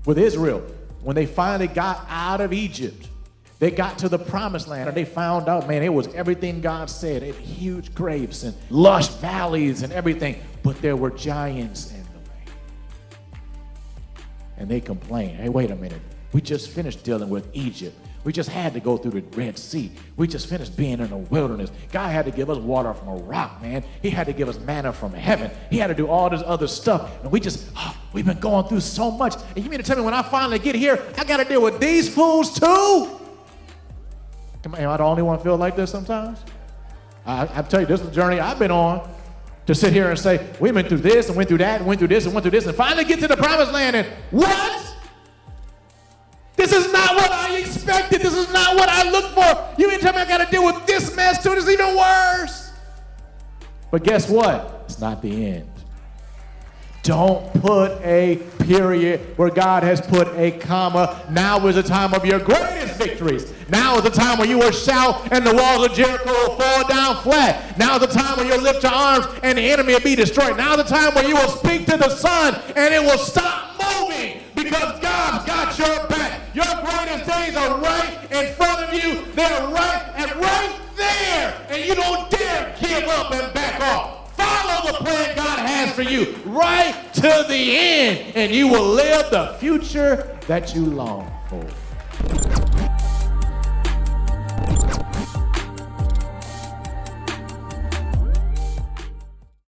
with Israel. When they finally got out of Egypt, they got to the promised land and they found out, man, it was everything God said. It had huge grapes and lush valleys and everything, but there were giants in the way. And they complained, hey, wait a minute. We just finished dealing with Egypt. We just had to go through the Red Sea. We just finished being in the wilderness. God had to give us water from a rock, man. He had to give us manna from heaven. He had to do all this other stuff. And we've been going through so much. And you mean to tell me when I finally get here, I got to deal with these fools too? Am I the only one feel like this sometimes? I tell you, this is the journey I've been on, to sit here and say, we went through this and went through that and went through this and went through this and finally get to the promised land and what? This is not what I expected. This is not what I looked for. You mean to tell me I got to deal with this mess too? This is even worse. But guess what? It's not the end. Don't put a period where God has put a comma. Now is the time of your greatest victories. Now is the time when you will shout and the walls of Jericho will fall down flat. Now is the time when you'll lift your arms and the enemy will be destroyed. Now is the time when you will speak to the sun and it will stop moving because God's got your back. Your greatest days are right in front of you. They're right there. And you don't dare give up and back off. Follow the plan God has for you right to the end, and you will live the future that you long for.